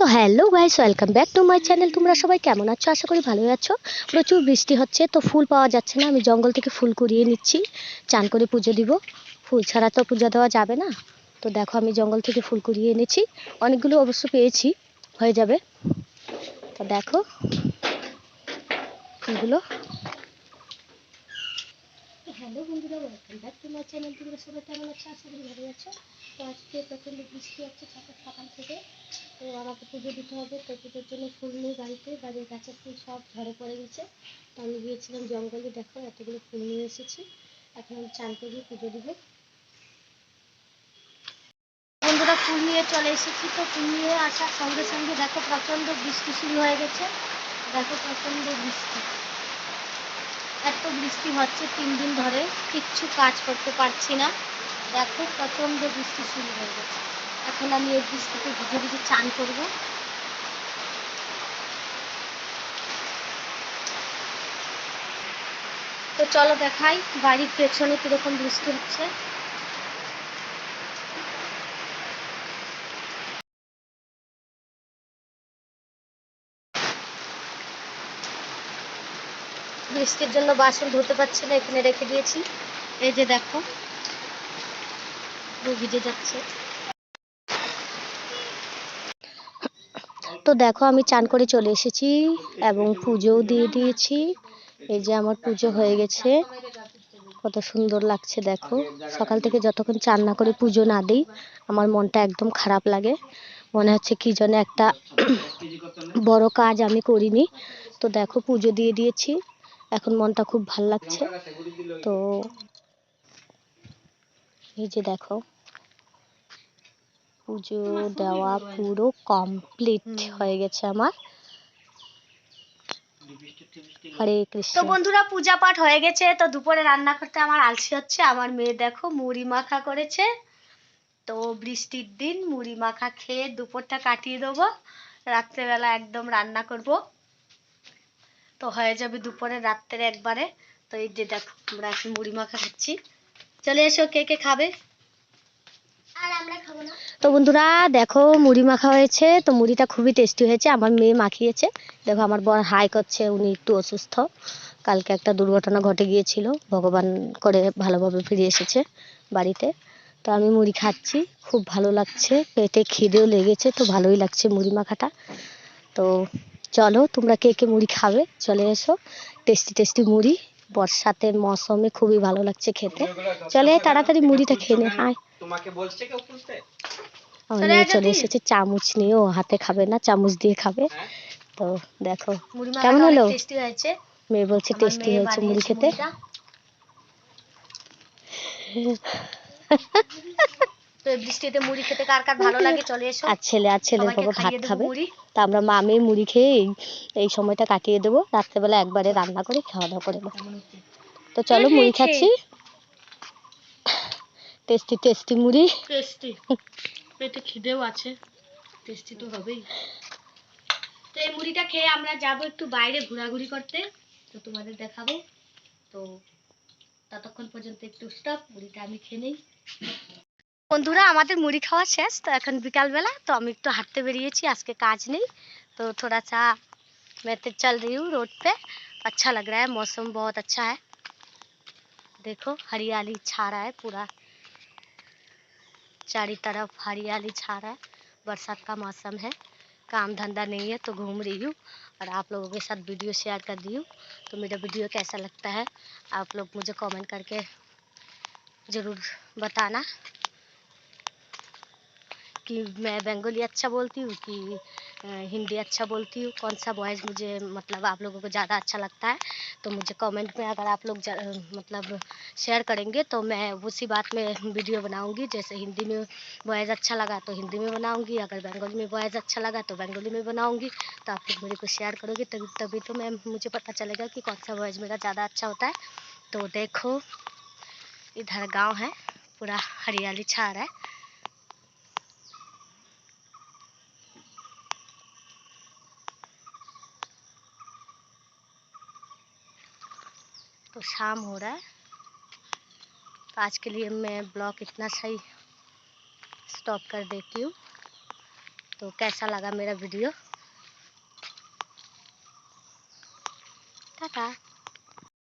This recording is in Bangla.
তো hello guys, welcome back to my channel. তোমরা সবাই কেমন আছো? আশা করি ভালোই আছো। প্রচুর বৃষ্টি হচ্ছে, তো ফুল পাওয়া যাচ্ছে না। আমি জঙ্গল থেকে ফুল কুড়িয়ে নিচ্ছি, চান করে পুজো দিব। ফুল ছাড়া তো পূজা দেওয়া যাবে না। তো দেখো, আমি জঙ্গল থেকে ফুল কুড়িয়ে এনেছি, অনেকগুলো অবশ্য পেয়েছি, হয়ে যাবে। তো দেখো ফুলগুলো। হ্যালো বন্ধুরা, welcome back to my channel. তোমরা সবাই কেমন আছো? আশা করি ভালো আছো। তো আজকে প্রচণ্ড বৃষ্টি হচ্ছে সকাল থেকে। তো আমাকে পুজো দিতে হবে, তো পুজোর জন্য ফুল নিয়ে বাড়ির গাছের ফুল সব ঝরে পড়ে গেছে। তো আমি গিয়েছিলাম জঙ্গলে, দেখো এতগুলো ফুল নিয়ে এসেছি। এখন আমি চান করে পুজো দিব। বন্ধুরা, ফুল নিয়ে চলে এসেছি। তো ফুল নিয়ে আসার সঙ্গে সঙ্গে দেখো প্রচণ্ড বৃষ্টি শুরু হয়ে গেছে। দেখো প্রচণ্ড বৃষ্টি, এত বৃষ্টি হচ্ছে 3 দিন ধরে, কিচ্ছু কাজ করতে পারছি না। দেখো প্রচণ্ড বৃষ্টি শুরু হয়ে গেছে। এখন আমি এই বৃষ্টিতে ভিজে ভিজে চান করব। তো চলো দেখাই বাড়ির পেছনে কিরকম বৃষ্টি হচ্ছে। বৃষ্টির জন্য বাসন ধুতে পারছি না, এখানে রেখে দিয়েছি। এই যে দেখো ভিজে যাচ্ছে। তো দেখো আমি চান করে চলে এসেছি এবং পুজোও দিয়ে দিয়েছি। এই যে আমার পুজো হয়ে গেছে, কত সুন্দর লাগছে দেখো। সকাল থেকে যতক্ষণ চান না করে পুজো না দিই, আমার মনটা একদম খারাপ লাগে। মনে হচ্ছে কি যেন একটা বড় কাজ আমি করিনি। তো দেখো পুজো দিয়ে দিয়েছি, এখন মনটা খুব ভালো লাগছে। তো এই যে দেখো পুজো দেওয়া পুরো কমপ্লিট হয়ে গেছে আমার। হরে কৃষ্ণ। তো বন্ধুরা, পূজা পাঠ হয়ে গেছে। তো দুপুরে রান্না করতে আমার আলসি হচ্ছে। আমার মেয়ে দেখো মুড়ি মাখা করেছে। তো বৃষ্টির দিন মুড়ি মাখা খেয়ে দুপুরটা কাটিয়ে দেবো। রাত্রেবেলা একদম রান্না করব, তো হয়ে যাবে দুপুরে রাত্রে একবারে। তো এই যে দেখো আমরা এখন মুড়ি মাখা খাচ্ছি। চলে এসো, কে কে খাবে? তো বন্ধুরা দেখো মুড়ি মাখা হয়েছে। তো মুড়িটা খুবই টেস্টি হয়েছে, আমার মেয়ে মাখিয়েছে। দেখো আমার বর হাই করছে, উনি একটু অসুস্থ। কালকে একটা দুর্ঘটনা ঘটে গিয়েছিল, ভগবান করে ভালোভাবে ফিরে এসেছে বাড়িতে। তো আমি মুড়ি খাচ্ছি, খুব ভালো লাগছে, পেটে খিদেও লেগেছে, তো ভালোই লাগছে মুড়ি মাখাটা। তো চলো তোমরা কে কে মুড়ি খাবে চলে এসো। টেস্টি টেস্টি মুড়ি বর্ষাতের মৌসুমে খুবই ভালো লাগছে খেতে। চলে তাড়াতাড়ি মুড়িটা খেয়ে নে। হাই, তোমাকে বলছে কেউ খুলতে। আমার মেয়ে চলে এসেছে চামচ নিয়ে, ও হাতে খাবে না, চামচ দিয়ে খাবে। তো দেখো কেমন হলো, টেস্টি হয়েছে। মেয়ে বলছে টেস্টি হয়েছে মুড়ি খেতে। তো বৃষ্টিতে মুড়ি খেতে কার কার ভালো লাগে চলে এসো। আর ছেলের বাবা ভাত খাবে। তা আমরা মামে মুড়ি খেয়ে এই সময়টা কাটিয়ে দেবো। রাত্রেবেলা একবারে রান্না করে খাওয়া দাওয়া করে দেবো। তো চলো মুড়ি খাচ্ছি, টেস্টি টেস্টি মুড়ি। টেস্টি, পেটে খিদেও আছে, টেস্টি তো হবেই। তো এই মুড়িটা খেয়ে আমরা যাব একটু বাইরে ঘোরাঘুরি করতে, তো তোমাদের দেখাবো। তো ততক্ষণ পর্যন্ত একটু স্টপ, মুড়িটা আমি খেয়ে নেই। বন্ধুরা আমাদের মুড়ি খাওয়া শেষ। তো এখন বিকালবেলা, তো আমি একটু হাঁটতে বেরিয়েছি, আজকে কাজ নেই। तो थोड़ा सा मैं तो चल रही हूँ रोड पे। अच्छा लग रहा है, मौसम बहुत अच्छा है। देखो हरियाली छा रहा है, पूरा चारों तरफ हरियाली छा रहा है। बरसात का मौसम है, काम धंधा नहीं है, तो घूम रही हूँ और आप लोगों के साथ वीडियो शेयर कर दी हूँ। तो मेरा वीडियो कैसा लगता है आप लोग मुझे कमेंट करके ज़रूर बताना कि मैं बंगाली अच्छा बोलती हूँ कि हिंदी अच्छा बोलती हूँ, कौन सा वॉइस मुझे मतलब आप लोगों को ज़्यादा अच्छा लगता है। तो मुझे कमेंट में अगर आप लोग मतलब शेयर करेंगे तो मैं उसी बात में वीडियो बनाऊँगी। जैसे हिंदी में वॉइस अच्छा लगा तो हिंदी में बनाऊँगी, अगर बंगाली में वॉइस अच्छा लगा तो बंगाली में बनाऊँगी। तो आप लोग मेरे को शेयर करोगे तभी तभी तो मैं मुझे पता चलेगा कि कौन सा वॉइस मेरा ज़्यादा अच्छा होता है। तो देखो इधर गाँव है, पूरा हरियाली छा रहा है। तो शाम हो रहा है, तो आज के लिए मैं ब्लॉग इतना सही स्टॉप कर देती हूँ। तो कैसा लगा मेरा वीडियो? टाटा।